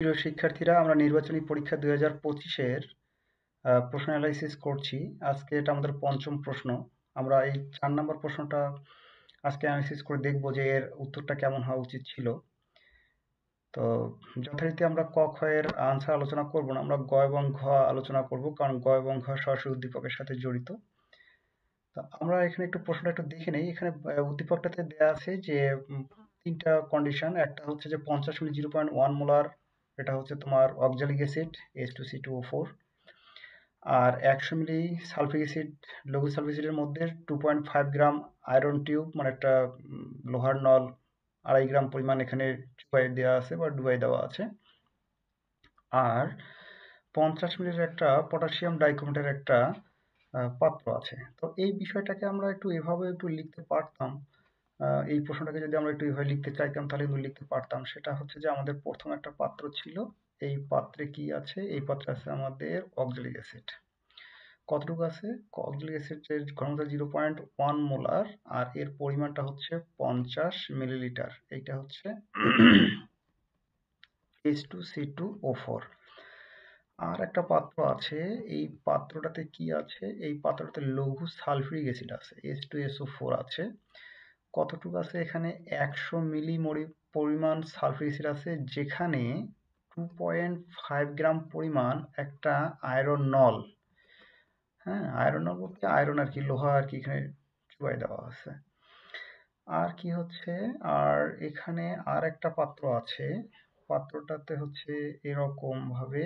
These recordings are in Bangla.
প্রিয় শিক্ষার্থীরা, আমরা নির্বাচনী পরীক্ষা 2025-এর প্রশ্ন অ্যানালাইসিস করছি। আজকে এটা আমাদের পঞ্চম প্রশ্ন। আমরা এই 4 নম্বর প্রশ্নটা আজকে অ্যানালাইসিস করে দেখব যে এর উত্তরটা কেমন হওয়া উচিত ছিল। তো যথারীতি আমরা ক, খ এর আনসার আলোচনা করব না, আমরা গ এবং ঘ আলোচনা করব, কারণ গ এবং ঘ সরাসরি উদ্দীপকের সাথে জড়িত। তো আমরা এখানে একটু প্রশ্নটা একটু দেখে নেই। এখানে উদ্দীপকটাতে দেওয়া আছে যে তিনটা কন্ডিশন। একটা হচ্ছে যে 50 মিলি 0.1 মোলার, এটা হচ্ছে তোমার অক্সালিক অ্যাসিড H2C2O4, আর 100 মিলি সালফিক অ্যাসিড লঘু সালফিক অ্যাসিডের মধ্যে 2.5 গ্রাম আয়রন টিউব, মানে একটা লোহার নল 2.5 গ্রাম পরিমাণ এখানে চুবাই দেওয়া আছে বা ডুবাই দেওয়া আছে। আর 50 মিলির একটা পটাশিয়াম ডাইক্রোমেটের একটা পাত্র আছে। তো এই বিষয়টাকে আমরা একটু এভাবে একটু লিখতে পারতাম। এই প্রশ্নটাকে যদি আমরা একটু এভাবে লিখতে চাইতাম তাহলে কিন্তু লিখতে পারতাম। সেটা হচ্ছে যে আমাদের প্রথম একটা পাত্র ছিল, এই পাত্রে কি আছে? এই পাত্রে আছে আমাদের অক্সালিক অ্যাসিড। কতটুকু আছে? অক্সালিক অ্যাসিডের ঘনত্ব 0.1 মোলার, আর এর পরিমাণটা হচ্ছে 50 মিলিলিটার। এইটা হচ্ছে H2C2O4। আর একটা পাত্র আছে, এই পাত্রটাতে কি আছে? এই পাত্রটাতে লঘু সালফিউরিক অ্যাসিড আছে, H2SO4 আছে। কতটুকু আছে এখানে? 100 মিলি পরিমাণ সালফিউরিক অ্যাসিড আছে, যেখানে 2.5 গ্রাম পরিমাণ একটা আয়রন নল, হ্যাঁ আয়রন নল বলতে আয়রন আর কি, লোহা আর কি এখানে চুবাই দেওয়া আছে। আর কি হচ্ছে, আর এখানে আর একটা পাত্র আছে, পাত্রটাতে হচ্ছে এরকম ভাবে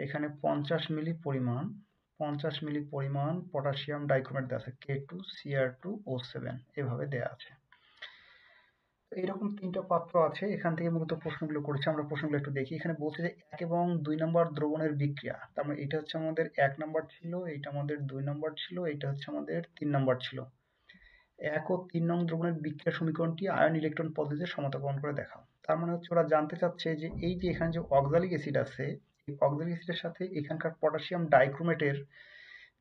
এখানে 50 মিলি পরিমাণ পটাশিয়াম ডাইক্রোমেট দেওয়া আছে, K2Cr2O7 এভাবে দেওয়া আছে। এইরকম তিনটা পাত্র আছে, এখান থেকে মূলত প্রশ্নগুলো করেছে। আমরা প্রশ্নগুলো একটু দেখি। এখানে বলছে যে 1 এবং 2 নম্বর দ্রবণের বিক্রিয়া, তার মানে এটা হচ্ছে আমাদের 1 নম্বর ছিল, এইটা আমাদের 2 নম্বর ছিল, এইটা হচ্ছে আমাদের 3 নম্বর ছিল। 1 ও 3 নং দ্রবণের বিক্রিয়া সমীকরণটি আয়ন ইলেকট্রন পদ্ধতিতে সমতাপন্ন করে দেখাও। তার মানে হচ্ছে ওরা জানতে চাচ্ছে যে এই যে এখানে যে অক্সালিক অ্যাসিড আছে, এই অক্সালিক অ্যাসিডের সাথে এখানকার পটাশিয়াম ডাইক্রোমেটের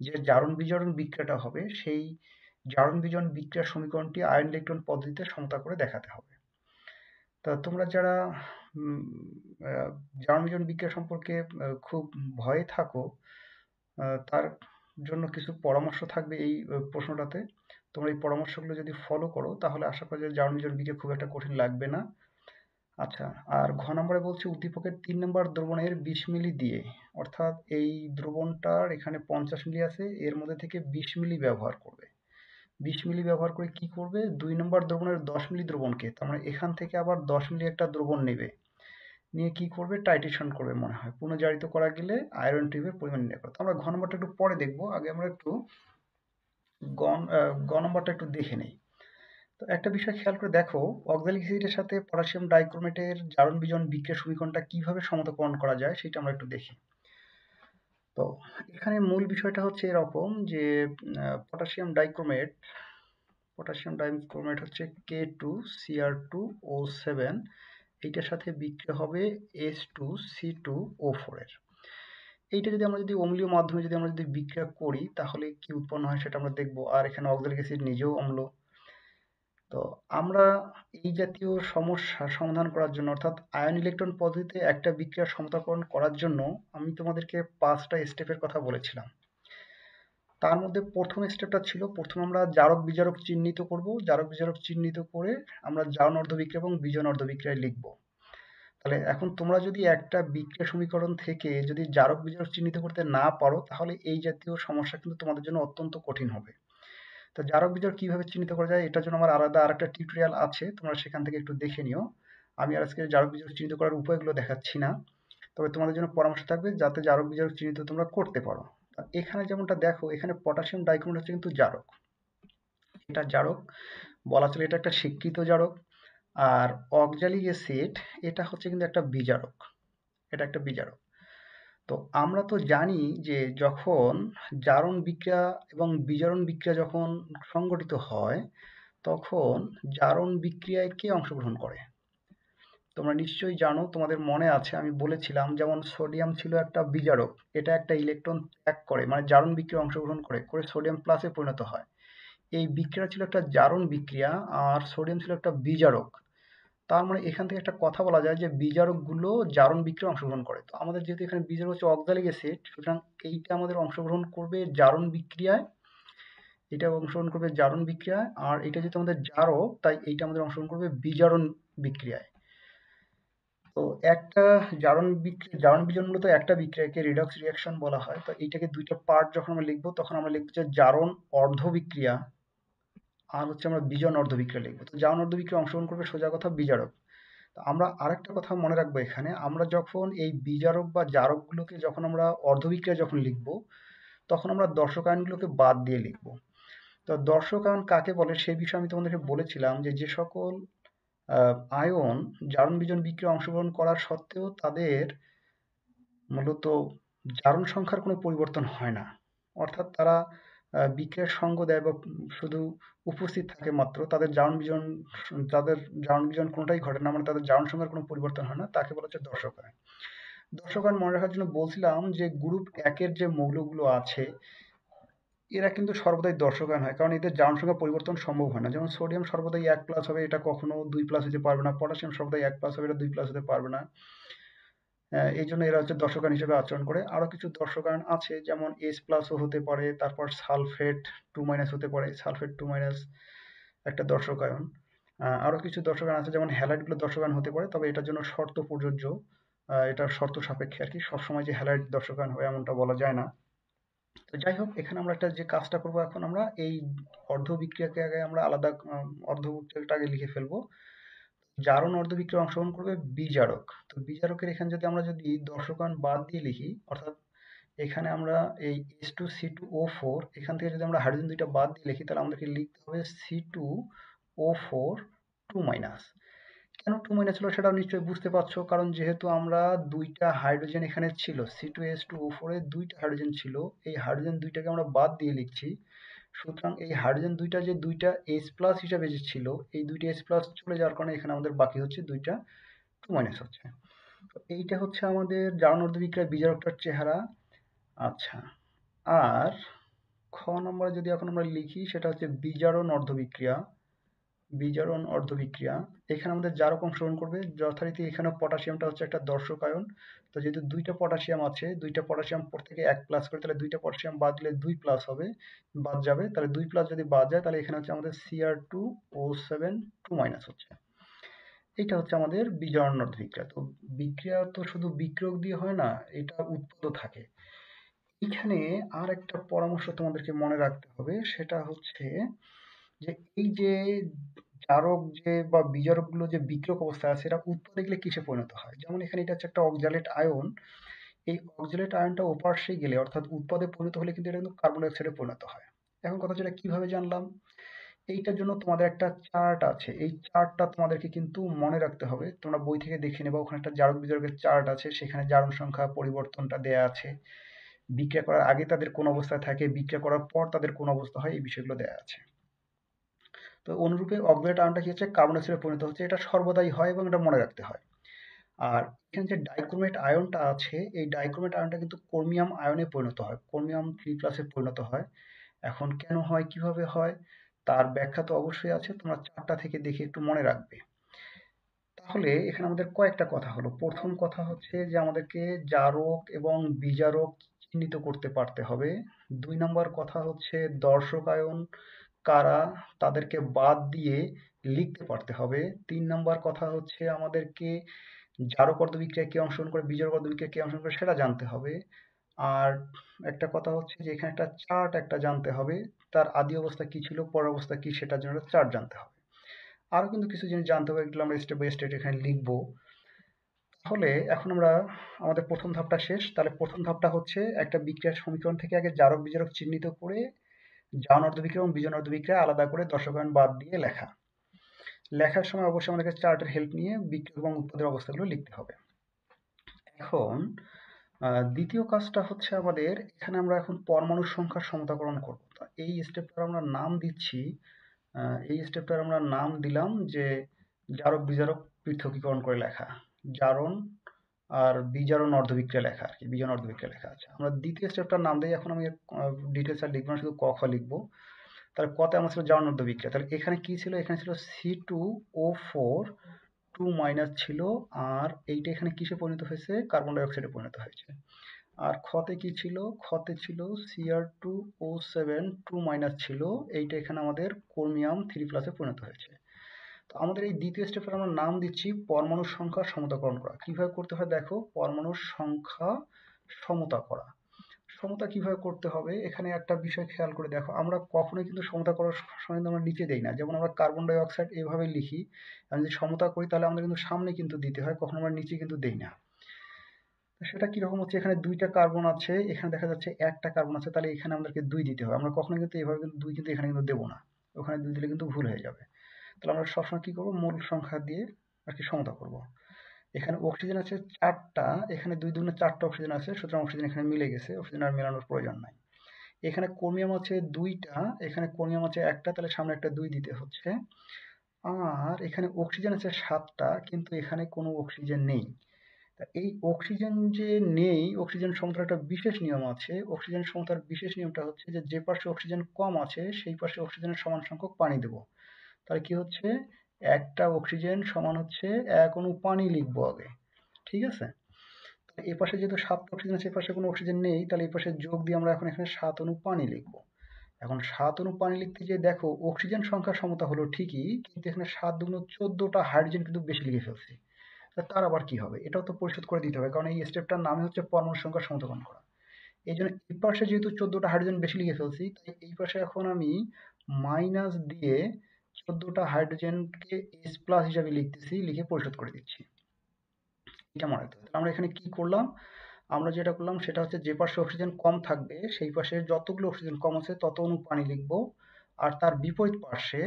যে জারণ বিজারণ বিক্রিয়াটা হবে, সেই জারণ বিজারণ বিক্রিয়ার সমীকরণটি আয়ন ইলেকট্রন পদ্ধতিতে সমতা করে দেখাতে হবে। তা তোমরা যারা জারণ বিজারণ বিক্রিয়া সম্পর্কে খুব ভয়ে থাকো, তার জন্য কিছু পরামর্শ থাকবে এই প্রশ্নটাতে। তোমরা এই পরামর্শগুলো যদি ফলো করো তাহলে আশা করি যে জারণ বিজারণ বিক্রিয়া খুব একটা কঠিন লাগবে না। আচ্ছা, আর ঘ নম্বরে বলছে উদ্দীপকের 3 নম্বর দ্রবণের 20 মিলি দিয়ে, অর্থাৎ এই দ্রবণটার এখানে 50 মিলি আছে, এর মধ্যে থেকে 20 মিলি ব্যবহার করবে। 20 মিলি ব্যবহার করে কি করবে? 2 নম্বর দ্রবণের 10 মিলি দ্রবণকে, তার মানে এখান থেকে আবার 10 মিলি একটা দ্রবণ নেবে, নিয়ে কি করবে? টাইট্রেশন করবে মনে হয়, পুনর্জারিত করা গেলে আয়রন টিউবের পরিমাণ নির্ণয় করো। আমরা ঘ নম্বরটা একটু পরে দেখবো, আগে আমরা একটু গ নম্বরটা একটু দেখে নেই। তো একটা বিষয় খেয়াল করে দেখো, অক্সালিক অ্যাসিডের সাথে পটাশিয়াম ডাইক্রোমেটের জারণ বিজারণ বিক্রিয়া সমীকরণটা কিভাবে সমতাপন্ন করা যায় সেটা আমরা একটু দেখি। তো এখানে মূল বিষয়টা হচ্ছে এরকম যে পটাশিয়াম ডাইক্রোমেট হচ্ছে K2Cr2O7, এইটার সাথে বিক্রিয়া হবে H2C2O4 এর। এইটা যদি আমরা অম্লীয় মাধ্যমে যদি আমরা বিক্রিয়া করি তাহলে কি উৎপন্ন হয় সেটা আমরা দেখব। আর এখানে অক্সালিক অ্যাসিড নিজেও অম্ল। তো আমরা এই জাতীয় সমস্যার সমাধান করার জন্য, অর্থাৎ আয়ন ইলেকট্রন পদ্ধতিতে একটা বিক্রিয়ার সমতাপন্ন করার জন্য আমি তোমাদেরকে 5টা স্টেপের কথা বলেছিলাম। তার মধ্যে প্রথম স্টেপটা ছিল, প্রথমে আমরা জারক বিজারক চিহ্নিত করব, জারক বিজারক চিহ্নিত করে আমরা জারণ অর্ধবিক্রিয়া এবং বিজন অর্ধবিক্রিয়ায় লিখব। তাহলে এখন তোমরা যদি একটা বিক্রিয়া সমীকরণ থেকে যদি জারক বিজারক চিহ্নিত করতে না পারো তাহলে এই জাতীয় সমস্যা কিন্তু তোমাদের জন্য অত্যন্ত কঠিন হবে। তো জারক বিজারক কিভাবে চিহ্নিত করা যায় এটার জন্য আমার আলাদা আরেকটা টিউটোরিয়াল আছে, তোমরা সেখান থেকে একটু দেখে নিও। আমি আর আজকে জারক বিজারক চিহ্নিত করার উপায়গুলো দেখাচ্ছি না, তবে তোমাদের জন্য পরামর্শ থাকবে যাতে জারক বিজারক চিহ্নিত তোমরা করতে পারো। এখানে যেমনটা দেখো, এখানে পটাশিয়াম ডাইক্রোমেট হচ্ছে কিন্তু জারক, এটা জারক বলা চলে, এটা একটা স্বীকৃত জারক। আর অক্সালিক অ্যাসিড এটা হচ্ছে কিন্তু একটা বিজারক, এটা একটা বিজারক। তো আমরা তো জানি যে যখন জারণ বিক্রিয়া এবং বিজারণ বিক্রিয়া যখন সংঘটিত হয় তখন জারণ বিক্রিয়ায় কে অংশগ্রহণ করে? তোমরা নিশ্চয়ই জানো, তোমাদের মনে আছে আমি বলেছিলাম, যেমন সোডিয়াম ছিল একটা বিজারক, এটা একটা ইলেকট্রন ত্যাগ করে, মানে জারণ বিক্রিয়ায় অংশগ্রহণ করে সোডিয়াম প্লাসে পরিণত হয়। এই বিক্রিয়া ছিল একটা জারণ বিক্রিয়া, আর সোডিয়াম ছিল একটা বিজারক। তার মানে এখান থেকে একটা কথা বলা যায় যে বিজারকগুলো জারণ বিক্রিয়ায় অংশগ্রহণ করে। তো আমাদের যেহেতু এখানে বিজারক হচ্ছে অক্সালিক অ্যাসিড, সুতরাং এইটা আমাদের অংশগ্রহণ করবে জারণ বিক্রিয়ায়, এটা অংশগ্রহণ করবে জারণ বিক্রিয়ায়, আর এটা যেহেতু আমাদের জারক তাই এইটা আমাদের অংশগ্রহণ করবে বিজারণ বিক্রিয়ায়। তো একটা জারণ বিজারণ মূলত একটা বিক্রিয়াকে রিডক্স রিঅ্যাকশন বলা হয়। তো এইটাকে দুইটা পার্ট যখন আমরা লিখবো তখন আমরা লিখবো যে জারণ অর্ধ বিক্রিয়া, আর হচ্ছে আমরা বিজারণ অর্ধ বিক্রিয়া লিখবো। তো জারণ অর্ধ বিক্রিয়া অংশগ্রহণ করবে সোজা কথা বিজারক। তো আমরা আরেকটা কথা মনে রাখবো, এখানে আমরা যখন এই বিজারক বা জারকগুলোকে যখন আমরা অর্ধ বিক্রিয়া যখন লিখবো তখন আমরা দর্শক আয়নগুলোকে বাদ দিয়ে লিখবো। তো দর্শক আয়ন কাকে বলে সেই বিষয়ে আমি তোমাদেরকে বলেছিলাম যে যে সকল আয়ন জারণ বিজারণ বিক্রিয়ায় অংশগ্রহণ করার সত্ত্বেও তাদের মূলত জারণ সংখ্যার কোনো পরিবর্তন হয় না, অর্থাৎ তারা বিক্রিয়ার সঙ্গ দেয় বা শুধু উপস্থিত থাকে মাত্র, তাদের জারণ বিজারণ কোনোটাই ঘটে না, মানে তাদের জারণ সংখ্যার কোনো পরিবর্তন হয় না, তাকে বলা হচ্ছে দর্শক আয়ন। দর্শক আয়ন মনে রাখার জন্য বলছিলাম যে গ্রুপ একের যে মৌলগুলো আছে এরা কিন্তু সর্বদাই দর্শক আয়ন হয়, কারণ এদের জারণ সংখ্যা পরিবর্তন সম্ভব হয় না। যেমন সোডিয়াম সর্বদাই 1+ হবে, এটা কখনো 2+ হতে পারবে না। পটাশিয়াম সর্বদাই 1+ হবে, এটা 2+ হতে পারবে না। এই জন্য এরা হচ্ছে দর্শক আয়ন হিসেবে আচরণ করে। আরো কিছু দর্শক আয়ন আছে, যেমন H+ও হতে পারে, তারপর সালফেট 2- হতে পারে, সালফেট 2- একটা দর্শক আয়ন। আরো কিছু দর্শক আয়ন আছে যেমন হ্যালাইডগুলো দর্শক আয়ন হতে পারে, তবে এটার জন্য শর্ত প্রযোজ্য, এটা শর্ত সাপেক্ষে আর কি, সবসময় যে হ্যালাইড দর্শক আয়ন হবে এমনটা বলা যায় না। তো যাই হোক, এখানে আমরা একটা যে কাজটা করবো, এখন আমরা এই অর্ধ বিক্রিয়াকে আগে আমরা আলাদা অর্ধ বিক্রিয়াটা আগে লিখে ফেলবো। জারণ অর্ধ বিক্রিয়ায় অংশগ্রহণ করবে বিজারক। তো বিজারকের এখানে যদি দর্শক আয়ন বাদ দিয়ে লিখি, অর্থাৎ এখানে আমরা এই H2C2O4 এখান থেকে যদি আমরা হাইড্রোজেন দুইটা বাদ দিয়ে লিখি, তাহলে আমাদেরকে লিখতে হবে C2O4 2-। কেন 2- হলো সেটা নিশ্চয়ই বুঝতে পারছো, কারণ যেহেতু আমরা দুইটা হাইড্রোজেন এখানে ছিল, C2H2O4 এ দুইটা হাইড্রোজেন ছিল, এই হাইড্রোজেন দুইটাকে আমরা বাদ দিয়ে লিখছি। সুতরাং এই হাইড্রোজেন দুইটা যে দুইটা H+ হিসাবে যে ছিল, এই দুইটা H+ চলে যাওয়ার কারণে এখানে আমাদের বাকি হচ্ছে দুইটা 2- হচ্ছে। তো এইটা হচ্ছে আমাদের জারণ অর্ধ বিক্রিয়ার বিজারকটার চেহারা। আচ্ছা, আর খ নম্বরে যদি এখন আমরা লিখি, সেটা হচ্ছে বিজারণ অর্ধ বিক্রিয়া। বিজারণ অর্ধ বিক্রিয়া, এখানে আমাদের জারক অংশগ্রহণ করবে যথারীতি। এখানে পটাশিয়ামটা হচ্ছে একটা দর্শক আয়ন। তো যেহেতু দুইটা পটাশিয়াম আছে, দুইটা পটাশিয়াম প্রত্যেকে 1+ করে, তাহলে দুইটা পটাশিয়াম বাদ দিলে 2+ হবে, বাদ যাবে। তাহলে 2+ যদি বাদ যায়, তাহলে এখানে হচ্ছে আমাদের Cr2O7 2- হচ্ছে। এটা হচ্ছে আমাদের বিজারণ অর্ধ বিক্রিয়া। তো বিক্রিয়া তো শুধু বিক্রিয়ক দিয়ে হয় না, এটা উৎপাদও থাকে। এখানে আর একটা পরামর্শ তোমাদেরকে মনে রাখতে হবে, সেটা হচ্ছে যে এই যে জারক যে বা বিজারক গুলো যে বিক্রিয়ক অবস্থায় আছে, এরা উৎপাদে গেলে কিসে পরিণত হয়। যেমন এখানে এটা হচ্ছে একটা অক্সালেট আয়ন, এই অক্সালেট আয়নটা ওপার্শ্বে গেলে অর্থাৎ উৎপাদে পরিণত হলে কিন্তু এটা কিন্তু কার্বন ডাই অক্সাইডে পরিণত হয়। এখন কথা হচ্ছে এটা কিভাবে জানলাম, এইটার জন্য তোমাদের একটা চার্ট আছে, এই চার্টটা তোমাদেরকে কিন্তু মনে রাখতে হবে। তোমরা বই থেকে দেখে নেবা, ওখানে একটা জারক বিজারকের চার্ট আছে, সেখানে জারণ সংখ্যা পরিবর্তনটা দেয়া আছে, বিক্রিয়া করার আগে তাদের কোন অবস্থায় থাকে, বিক্রিয়া করার পর তাদের কোন অবস্থা হয়, এই বিষয়গুলো দেয়া আছে। তো অনুরূপে অক্সালেট আয়নটা কি হচ্ছে, কার্বন ডাই অক্সাইডে পরিণত হচ্ছে, এটা সর্বদাই হয় এবং এটা মনে রাখতে হয়। আর এখানে যে ডাইক্রোমেট আয়নটা আছে, এই ডাইক্রোমেট আয়নটা কিন্তু ক্রোমিয়াম আয়নে পরিণত হয়, ক্রোমিয়াম 3+ পরিণত হয়। এখন কেন হয়, কিভাবে হয়, তার ব্যাখ্যা তো অবশ্যই আছে, তোমরা চারটা থেকে দেখে একটু মনে রাখবে। তাহলে এখানে আমাদের কয়েকটা কথা হলো। প্রথম কথা হচ্ছে যে আমাদেরকে জারক এবং বিজারক চিহ্নিত করতে পারতে হবে। 2 নম্বর কথা হচ্ছে দর্শক আয়ন কারা, তাদেরকে বাদ দিয়ে লিখতে পারতে হবে। 3 নম্বর কথা হচ্ছে আমাদেরকে জারক অর্ধ বিক্রিয়ায় কে অংশগ্রহণ করে, বিজারক অর্ধ বিক্রিয়ায় কে অংশগ্রহণ করে সেটা জানতে হবে। আর একটা কথা হচ্ছে যে এখানে একটা চার্ট একটা জানতে হবে, তার আদি অবস্থা কি ছিল, পর অবস্থা কি, সেটার জন্য একটা চার্ট জানতে হবে। আরো কিন্তু কিছু জিনিস জানতে হবে, এগুলো আমরা স্টেপ বাই স্টেপ এখানে লিখবো। তাহলে এখন আমরা আমাদের প্রথম ধাপটা শেষ। তাহলে প্রথম ধাপটা হচ্ছে একটা বিক্রিয়ার সমীকরণ থেকে আগে জারক বিজারক চিহ্নিত করে জারণ অর্ধ বিক্রিয়া এবং বিজারণ অর্ধ বিক্রিয়া আলাদা করে দর্শক আয়ন বাদ দিয়ে লেখা। লেখার সময় অবশ্যই আমাদেরকে চার্টের হেল্প নিয়ে বিক্রিয়ক এবং উৎপাদের অবস্থাগুলো লিখতে হবে। এখন দ্বিতীয় কাজটা হচ্ছে আমাদের, এখানে আমরা এখন পরমাণুর সংখ্যার সমতাকরণ করব। এই স্টেপটার আমরা নাম দিচ্ছি, এই স্টেপটার আমরা নাম দিলাম যে জারক বিজারক পৃথকীকরণ করে লেখা, জারণ আর বিজারণ অর্ধবিক্রিয়া লেখা আর কি, বিজারণ অর্ধবিক্রিয়া লেখা আছে। আমরা দ্বিতীয় স্টেপটার নাম দিই, এখন আমি ডিটেলস আর লিখবো না, শুধু ক খ লিখবো। তাহলে কতে আমার ছিল জারণ অর্ধবিক্রিয়া, তাহলে এখানে কি ছিল, এখানে ছিল C2O4 2- ছিল, আর এইটা এখানে কিসে পরিণত হয়েছে, কার্বন ডাই অক্সাইডে পরিণত হয়েছে। আর খতে কি ছিল, খতে ছিল Cr2O7 2- ছিল, এইটা এখানে আমাদের ক্রোমিয়াম 3+ পরিণত হয়েছে। তো আমাদের এই দ্বিতীয় স্টেপের আমরা নাম দিচ্ছি পরমাণুর সংখ্যা সমতাকরণ করা। কিভাবে করতে হয় দেখো, পরমাণুর সংখ্যা সমতা করা। সমতা কিভাবে করতে হবে, এখানে একটা বিষয় খেয়াল করে দেখো, আমরা কখনোই কিন্তু সমতা করার সময় কিন্তু আমরা নিচে দেই না। যেমন আমরা কার্বন ডাই অক্সাইড এভাবে লিখি, আমি যদি সমতা করি তাহলে আমাদের কিন্তু সামনে কিন্তু দিতে হয়, কখনো আমরা নিচে কিন্তু দেই না। সেটা কিরকম হচ্ছে, এখানে দুইটা কার্বন আছে, এখানে দেখা যাচ্ছে একটা কার্বন আছে, তাহলে এখানে আমাদেরকে 2 দিতে হবে। আমরা কখনো কিন্তু এভাবে কিন্তু 2 কিন্তু এখানে কিন্তু দেবো না, ওখানে 2 দিলে কিন্তু ভুল হয়ে যাবে। তাহলে আমরা সবসময় কি করবো, মূল সংখ্যা দিয়ে আর কি সমতা করব। এখানে অক্সিজেন আছে 4টা, এখানে 2 দুগুণে 4টা অক্সিজেন আছে, সুতরাং অক্সিজেন এখানে মিলে গেছে, অক্সিজেন আর মেলানোর প্রয়োজন নাই। এখানে ক্রোমিয়াম আছে 2টা, এখানে ক্রোমিয়াম আছে 1টা, তাহলে সামনে একটা 2 দিতে হচ্ছে। আর এখানে অক্সিজেন আছে 7টা, কিন্তু এখানে কোনো অক্সিজেন নেই। তা এই অক্সিজেন যে নেই, অক্সিজেন সমতার একটা বিশেষ নিয়ম আছে। অক্সিজেন সমতার বিশেষ নিয়মটা হচ্ছে যে, যে পাশে অক্সিজেন কম আছে সেই পাশে অক্সিজেনের সমান সংখ্যক পানি দেবো। তাহলে কি হচ্ছে, একটা অক্সিজেন সমান হচ্ছে 1 অণু পানি লিখবো আগে, ঠিক আছে। এই পাশে যেহেতু 7টা অক্সিজেন আছে, এই পাশে কোনো অক্সিজেন নেই, তাহলে এই পাশে যোগ দিয়ে আমরা এখন এখানে 7 অণু পানি লিখবো। এখন 7 অণু পানি লিখতে গিয়ে দেখো, অক্সিজেন সংখ্যা সমতা হলো ঠিকই, কিন্তু এখানে 7 দুগুণ 14টা হাইড্রোজেন কিন্তু বেশি লিখে ফেলছি। তার আবার কি হবে, এটাও তো পরিশোধ করে দিতে হবে, কারণ এই স্টেপটার নামে হচ্ছে পরমাণু সংখ্যা সমতাকরণ করা। এই জন্য এই পাশে যেহেতু 14টা হাইড্রোজেন বেশি লিখে ফেলছি, তাই এই পাশে এখন আমি মাইনাস দিয়ে 14টা হাইড্রোজেনকে H+ হিসাবে লিখতেছি, লিখে পরিশোধ করে দিচ্ছি। এটা মনে রাখতে হবে। তাহলে আমরা এখানে কি করলাম, আমরা যেটা করলাম সেটা হচ্ছে, যে পাশে অক্সিজেন কম থাকবে সেই পাশে যতগুলো অক্সিজেন কম আছে তত অণু পানি লিখবো, আর তার বিপরীত পাশে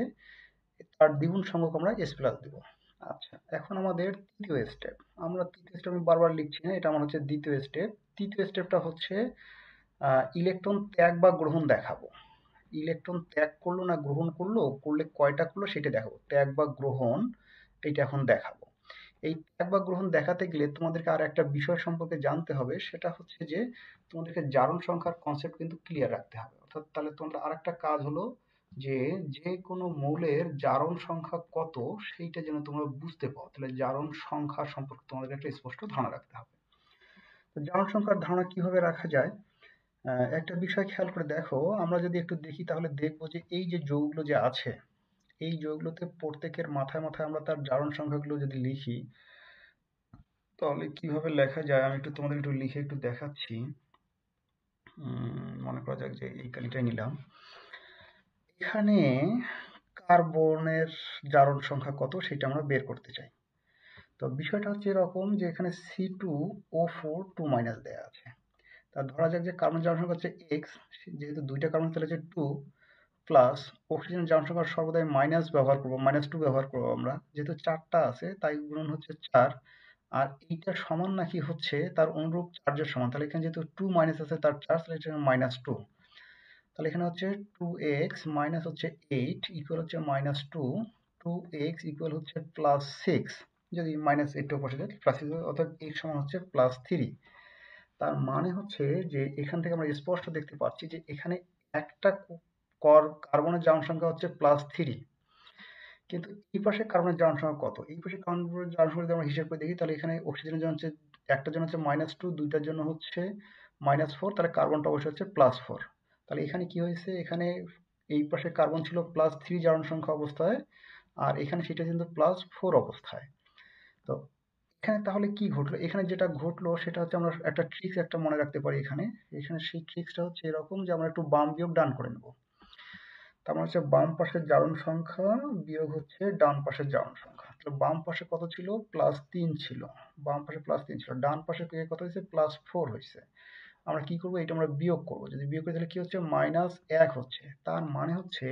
তার দ্বিগুণ সংখ্যক আমরা H+ দিব। আচ্ছা, এখন আমাদের তৃতীয় স্টেপ। আমরা তৃতীয় স্টেপ আমি বারবার লিখছি না, এটা আমার হচ্ছে দ্বিতীয় স্টেপ। তৃতীয় স্টেপটা হচ্ছে ইলেকট্রন ত্যাগ বা গ্রহণ দেখাবো। ইলেকট্রন ত্যাগ করলো না গ্রহণ করলো, করলে কয়টা করলো সেটা দেখাবো। ত্যাগ বা গ্রহণ এটা এখন দেখাবো। এই ত্যাগ বা গ্রহণ দেখাতে গেলে তোমাদেরকে আর একটা বিষয় সম্পর্কে জানতে হবে, সেটা হচ্ছে যে তোমাদেরকে জারণ সংখ্যার কনসেপ্ট কিন্তু ক্লিয়ার রাখতে হবে। অর্থাৎ তাহলে তোমরা আরেকটা কাজ হলো যে, যে কোনো মৌলের জারণ সংখ্যা কত সেইটা যেন তোমরা বুঝতে পারো, তাহলে জারণ সংখ্যা সম্পর্কে তোমাদের একটা স্পষ্ট ধারণা রাখতে হবে। তো জারণ সংখ্যার ধারণা কিভাবে রাখা যায়, একটা বিষয় খেয়াল করে দেখো, আমরা যদি একটু দেখি তাহলে দেখবো যে এই যে যৌগগুলো যে আছে, এই যৌগগুলোতে প্রত্যেকের মাথায় মাথায় আমরা তার জারণ সংখ্যাগুলো যদি লিখি, তাহলে কিভাবে লেখা যায় আমি একটু তোমাদের একটু লিখে একটু দেখাচ্ছি। মনে করা যাক যে এই কালিটাই নিলাম। এখানে কার্বনের জারণ সংখ্যা কত সেটা আমরা বের করতে চাই। তো বিষয়টা হচ্ছে এরকম যে, এখানে C2O4 2- দেয়া আছে। তা ধরা যাক যে কার্বন জারণ সংখ্যা হচ্ছে x, যেহেতু দুইটা কার্বন তাহলে হচ্ছে 2, প্লাস অক্সিজেন জারণ সংখ্যা সর্বদাই মাইনাস ব্যবহার করবো, -2 ব্যবহার করবো আমরা, যেহেতু 4টা আছে তাই গুণন হচ্ছে 4। আর এইটা সমান নাকি হচ্ছে তার অনুরূপ চার্জের সমান, তাহলে এখানে যেহেতু 2- আছে তার চার্জ, তাহলে এটা -2। তাহলে এখানে হচ্ছে 2x মাইনাস হচ্ছে 8 ইকুয়াল হচ্ছে -2, 2x ইকুয়াল হচ্ছে +6, যদি -8 বসে যায় +6, অর্থাৎ x সমান হচ্ছে +3। তার মানে হচ্ছে যে এখান থেকে আমরা স্পষ্ট দেখতে পাচ্ছি যে এখানে একটা কার্বনের জারণ সংখ্যা হচ্ছে +3, কিন্তু এই পাশে কার্বনের জারণ সংখ্যা কত, এই পাশে কার্বনের জারণ সংখ্যা যদি আমরা হিসাব করে দেখি, তাহলে এখানে অক্সিজেনের জন্য হচ্ছে, একটার জন্য হচ্ছে -2, দুইটার জন্য হচ্ছে -4, তাহলে কার্বনটা অবশ্যই হচ্ছে +4। তাহলে এখানে কি হয়েছে, এখানে এই পাশে কার্বন ছিল +3 জারণ সংখ্যা অবস্থায়, আর এখানে সেটা কিন্তু +4 অবস্থায়। তো এখানে তাহলে কি ঘটলো, এখানে যেটা ঘটলো সেটা হচ্ছে, আমরা একটা ট্রিক্স একটা মনে রাখতে পারি এখানে। এখানে সেই ট্রিক্সটা হচ্ছে এরকম যে, আমরা একটু বাম বিয়োগ ডান করে নেব। তার মানে হচ্ছে বাম পাশের জারণ সংখ্যা বিয়োগ হচ্ছে ডান পাশের জারণ সংখ্যা। তো বাম পাশে কত ছিল, +3 ছিল, বাম পাশে +3 ছিল, ডান পাশে কত হয়েছে, +4 হয়েছে। আমরা কি করবো, এটা আমরা বিয়োগ করবো, যদি বিয়োগ করি তাহলে কি হচ্ছে, -1 হচ্ছে। তার মানে হচ্ছে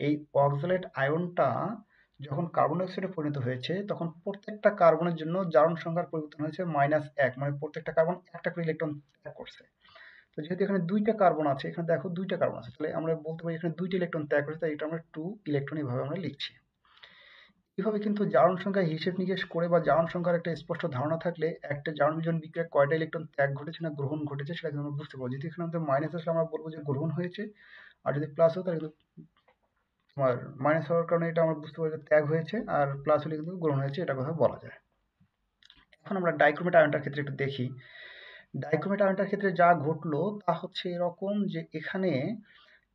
এই অক্সালেট আয়নটা যখন কার্বন ডাইঅক্সাইডে পরিণত হয়েছে, তখন প্রত্যেকটা কার্বনের জন্য জারণ সংখ্যার পরিবর্তন হয়েছে -1, মানে প্রত্যেকটা কার্বন একটা করে ইলেকট্রন ত্যাগ করছে। তো যেহেতু এখানে দুইটা কার্বন আছে, এখানে দেখো দুইটা কার্বন আছে, তাহলে আমরা বলতে পারি এখানে দুইটা ইলেকট্রন ত্যাগ করেছে, তাই এটা আমরা 2 ইলেকট্রন এভাবে আমরা লিখছি। এভাবে কিন্তু জারণ সংখ্যা হিসেব নিকেশ করে বা জারণ সংখ্যার একটা স্পষ্ট ধারণা থাকলে, একটা জারণ বিজন বিক্রিয়ায় কয়টা ইলেকট্রন ত্যাগ ঘটেছে না গ্রহণ ঘটেছে সেটা কিন্তু আমরা বুঝতে পারবো। যদি এখানে আমাদের মাইনাস আসলে আমরা বলবো যে গ্রহণ হয়েছে, আর যদি প্লাস হয় তাহলে কিন্তু তোমার মাইনাস হওয়ার কারণে এটা আমরা বুঝতে পারি যে ত্যাগ হয়েছে, আর প্লাস হলে কিন্তু গ্রহণ হয়েছে, এটা কথা বলা যায়। এখন আমরা ডাইক্রোমেট আয়নটার ক্ষেত্রে একটু দেখি। ডাইক্রোমেট আয়নটার ক্ষেত্রে যা ঘটলো তা হচ্ছে এরকম যে এখানে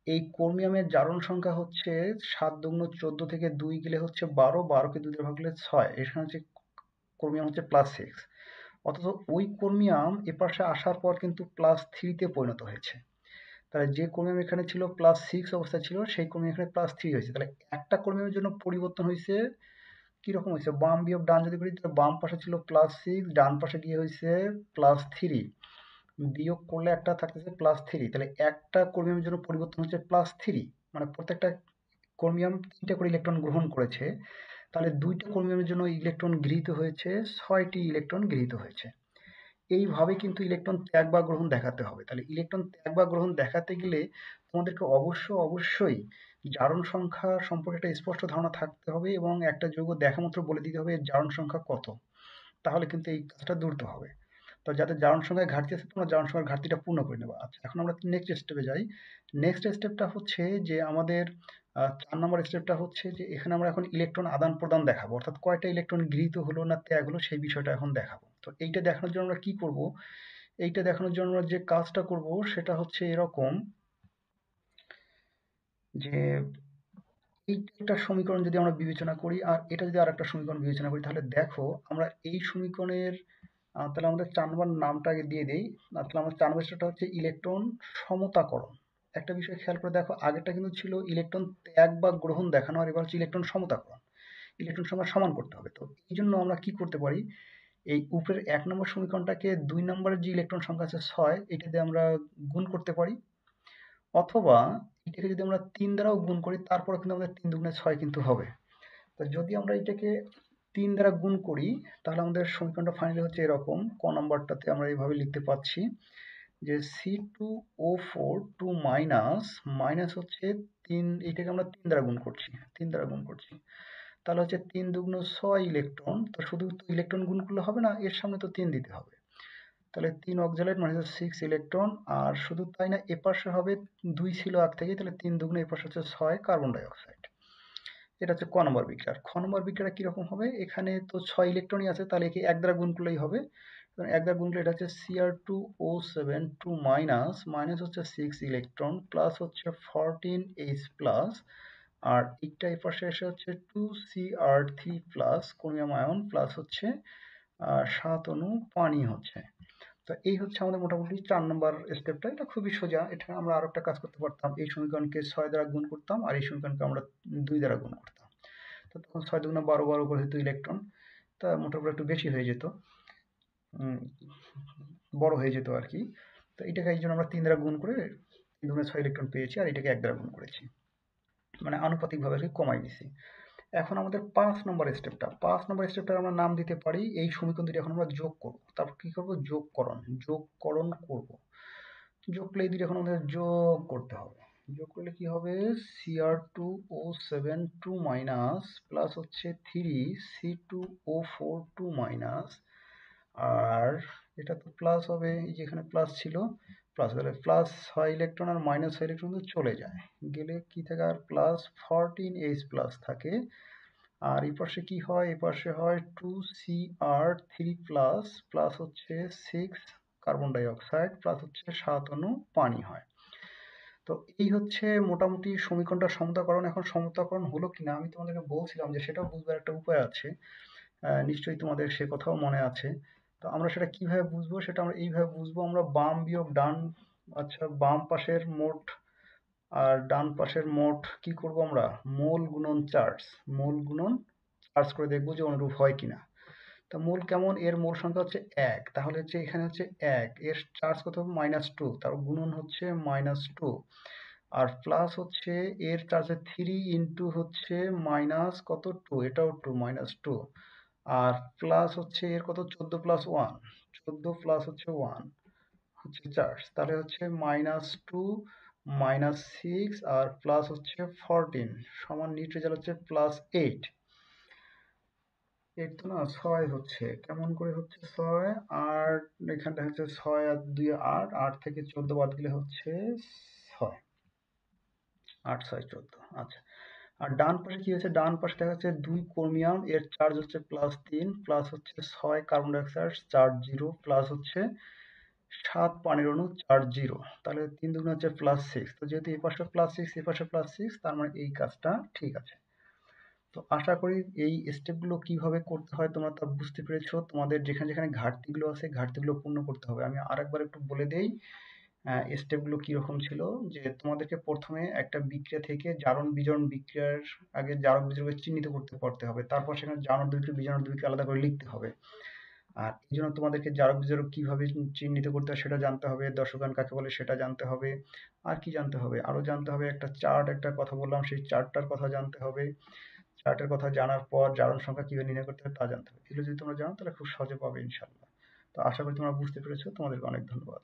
এই ক্রোমিয়ামের জারণ সংখ্যা হচ্ছে 7 দুগুণ 14 থেকে 2 গেলে হচ্ছে 12, 12কে 2 দিয়ে ভাগ করলে 6, এখানে হচ্ছে ক্রোমিয়াম হচ্ছে +6। অথচ ওই ক্রোমিয়াম এপাশে আসার পর কিন্তু +3 তে পরিণত হয়েছে। তাহলে যে ক্রোমিয়াম এখানে ছিল +6 অবস্থায় ছিল, সেই ক্রোমিয়াম এখানে +3 হয়েছে। তাহলে একটা ক্রোমিয়ামের জন্য পরিবর্তন হয়েছে কিরকম হয়েছে, বাম বিয়োগ ডান যদি করি তাহলে বাম পাশে ছিল +6, ডান পাশে গিয়ে হয়েছে +3, বিয়োগ করলে একটা থাকতেছে +3। তাহলে একটা ক্রোমিয়ামের জন্য পরিবর্তন হচ্ছে +3, মানে প্রত্যেকটা ক্রোমিয়াম 3টা করে ইলেকট্রন গ্রহণ করেছে। তাহলে 2টা ক্রোমিয়ামের জন্য ইলেকট্রন গৃহীত হয়েছে, 6টি ইলেকট্রন গৃহীত হয়েছে। এইভাবে কিন্তু ইলেকট্রন ত্যাগ বা গ্রহণ দেখাতে হবে। তাহলে ইলেকট্রন ত্যাগ বা গ্রহণ দেখাতে গেলে তোমাদেরকে অবশ্যই জারণ সংখ্যা সম্পর্কে একটা স্পষ্ট ধারণা থাকতে হবে, এবং একটা যৌগ দেখা মাত্র বলে দিতে হবে এর জারণ সংখ্যা কত। তাহলে কিন্তু এই কাজটা দ্রুত হবে। তো যাদের জারণ সংখ্যায় ঘাটতি আছে তোমরা জারণ সংখ্যার ঘাটতিটা পূর্ণ করে নেবে। আচ্ছা, এখন আমরা নেক্সট স্টেপে যাই। নেক্সট স্টেপটা হচ্ছে যে আমাদের 4 নম্বর স্টেপটা হচ্ছে যে এখানে আমরা এখন ইলেকট্রন আদান প্রদান দেখাবো, অর্থাৎ কয়টা ইলেকট্রন গৃহীত হলো না ত্যাগ হলো সেই বিষয়টা এখন দেখাবো। তো এইটা দেখানোর জন্য আমরা কি করব, এইটা দেখানোর জন্য আমরা যে কাজটা করব সেটা হচ্ছে এরকম যে এইটা একটা সমীকরণ যদি আমরা বিবেচনা করি আর এটা যদি আর একটা সমীকরণ বিবেচনা করি, তাহলে দেখো আমরা এই সমীকরণের তাহলে আমাদের 4 নম্বর নামটা আগে দিয়ে দেই। তাহলে আমার 4 নম্বর স্টেপটা হচ্ছে ইলেকট্রন সমতাকরণ। একটা বিষয় খেয়াল করে দেখো, আগেরটা কিন্তু ছিল ইলেকট্রন ত্যাগ বা গ্রহণ দেখানো, আর এবার হচ্ছে ইলেকট্রন সমতাকরণ। ইলেকট্রন সংখ্যা সমান করতে হবে। তো এই জন্য আমরা কি করতে পারি, এই উপরের 1 নম্বর সমীকরণটাকে 2 নম্বরের যে ইলেকট্রন সংখ্যা আছে 6, এটা দিয়ে আমরা গুণ করতে পারি, অথবা এটাকে যদি আমরা 3 দ্বারাও গুণ করি তারপরে কিন্তু আমাদের 3 দুগুণে 6 কিন্তু হবে। তো যদি আমরা এটাকে 3 দ্বারা গুণ করি তাহলে আমাদের সমীকরণটা ফাইনালি হচ্ছে এরকম। ক নম্বরটাতে আমরা এইভাবে লিখতে পাচ্ছি যে C2O4 2 মাইনাস, মাইনাস হচ্ছে 3, এটাকে আমরা 3 দ্বারা গুণ করছি, 3 দ্বারা গুণ করছি। তাহলে হচ্ছে 3 দুগুণ 6 ইলেকট্রন। তো শুধু তো ইলেকট্রন গুণ করলে হবে না, এর সামনে তো 3 দিতে হবে। তাহলে 3 অক্সালেট মানে হচ্ছে 6 ইলেকট্রন। আর শুধু তাই না, এপাশে হবে 2 ছিল আগ থেকে, তাহলে 3 দুগুণে এপাশে হচ্ছে 6 কার্বন ডাই অক্সাইড। এটা হচ্ছে ক নম্বর বিক্রিয়া। খ নম্বর বিক্রিয়াটা কিরকম হবে, এখানে তো 6 ইলেকট্রনই আছে, তাহলে একে 1 দ্বারা গুণ করলেই হবে। 1 দ্বারা গুণ করলে এটা হচ্ছে Cr2O7 2 মাইনাস, মাইনাস হচ্ছে 6 ইলেকট্রন, প্লাস হচ্ছে 14H প্লাস, আর এইটা এপাশে এসে হচ্ছে 2Cr3 plus chromium ion, plus হচ্ছে 7 অণু পানি হচ্ছে। তো এই হচ্ছে আমাদের মোটামুটি 4 নম্বর স্টেপটা। এটা খুবই সোজা। এটা আমরা আরো একটা কাজ করতে পারতাম, এই সমীকরণকে 6 দ্বারা গুণ করতাম আর এই সমীকরণকে আমরা 2 দ্বারা গুণ করতাম। তো তখন 6 দুগুণে 12, 12 করে হতো ইলেকট্রন। তা মোটামুটি একটু বেশি হয়ে যেত, উম, বড় হয়ে যেত আর কি। তো এটাকে এই জন্য আমরা 3 দ্বারা গুণ করে 3 দুগুণে 6 ইলেকট্রন পেয়েছি, আর এটাকে 1 দ্বারা গুণ করেছি, মানে আনুপাতিকভাবে আর কি কমাই দিছি। এখন আমাদের 5 নম্বর স্টেপটা, 5 নম্বর স্টেপটার আমরা নাম দিতে পারি এই সমীকরণ দুটি এখন আমরা যোগ করব। তারপর কি করব, যোগকরণ করব। যোগ করলে এই দুটো এখন আমাদের যোগ করতে হবে। যোগ করলে কি হবে, Cr2O7 2 মাইনাস, প্লাস হচ্ছে 3C2O4 2 মাইনাস, আর এটা তো প্লাস হবে, এই যে এখানে প্লাস ছিল, প্লাস হলে প্লাস 6 ইলেকট্রন আর মাইনাস 6 ইলেকট্রন তো চলে যায়, গেলে কি থাকে আর প্লাস 14H প্লাস থাকে। আর এই পাশে কি হয়, এই পাশে হয় 2Cr3 প্লাস, প্লাস হচ্ছে 6 কার্বন ডাই অক্সাইড, প্লাস হচ্ছে 7 অণু পানি হয়। তো এই হচ্ছে মোটামুটি সমীকরণটা সমতাকরণ। এখন সমতাকরণ হলো কিনা আমি তোমাদেরকে বলছিলাম যে সেটাও বুঝবার একটা উপায় আছে, নিশ্চয়ই তোমাদের সে কথাও মনে আছে। তো আমরা সেটা কিভাবে বুঝবো, সেটা আমরা এইভাবে বুঝবো, আমরা বাম বিয়োগ ডান, আচ্ছা বাম পাশের মোট আর ডান পাশের মোট কি করব, আমরা মোল গুণন চার্জ, মোল গুণন চার্জ করে দেখবো যে অনুরূপ হয় কিনা। তা মোল কেমন, এর মোল সংখ্যা হচ্ছে 1, তাহলে হচ্ছে এখানে হচ্ছে 1, এর চার্জ কত হবে -2, তার গুণন হচ্ছে -2, আর প্লাস হচ্ছে এর চার্জ 3 ইন্টু হচ্ছে মাইনাস কত 2, এটাও 2 -2, আর প্লাস হচ্ছে এর কত 14 প্লাস 1, 14 প্লাস হচ্ছে 1 হচ্ছে চার্জ, তাহলে হচ্ছে -2 -6 আর প্লাস হচ্ছে 14 সমান নিট রেজাল্ট হচ্ছে +8। 8 তো না 6 হচ্ছে, কেমন করে হচ্ছে 6, আর এখানটা হচ্ছে 6 আর 2 8, 8 থেকে 14 বাদ গেলে হচ্ছে 6, 8 6 14। আচ্ছা, আর ডান পাশে কি হচ্ছে, ডান পাশে দেখা যাচ্ছে 2 ক্রোমিয়াম, এর চার্জ হচ্ছে +3, প্লাস হচ্ছে 6 কার্বন ডাইঅক্সাইড, চার্জ 0, প্লাস হচ্ছে 7 পানির অণু, চার্জ 0। তাহলে 3 দুগুণ হচ্ছে +6। তো যেহেতু এই পাশে +6, এই পাশে +6, তার মানে এই কাজটা ঠিক আছে। তো আশা করি এই স্টেপগুলো কিভাবে করতে হয় তোমরা তা বুঝতে পেরেছো। তোমাদের যেখানে যেখানে ঘাটতিগুলো আছে, ঘাটতিগুলো পূর্ণ করতে হবে। আমি আরেকবার একটু বলে দেই স্টেপগুলো কিরকম ছিল। যে তোমাদেরকে প্রথমে একটা বিক্রিয়া থেকে জারণ বিজারণ বিক্রিয়ার আগে জারক বিজারককে চিহ্নিত করতে পারতে হবে, তারপর সেখানে জারণ দ্রবীকে বিজারণ দ্রবীকে আলাদা করে লিখতে হবে। আর এই জন্য তোমাদেরকে জারক বিজারক কিভাবে চিহ্নিত করতে হয় সেটা জানতে হবে, দর্শকায়ন কাকে বলে সেটা জানতে হবে। আর কি জানতে হবে, আরো জানতে হবে একটা চার্ট, একটা কথা বললাম সেই চার্টটার কথা জানতে হবে। চার্টের কথা জানার পর জারণ সংখ্যা কিভাবে নির্ণয় করতে হবে তা জানতে হবে। এগুলো যদি তোমরা জানো তাহলে খুব সহজে পাবে ইনশাল্লাহ। তো আশা করি তোমরা বুঝতে পেরেছো। তোমাদেরকে অনেক ধন্যবাদ।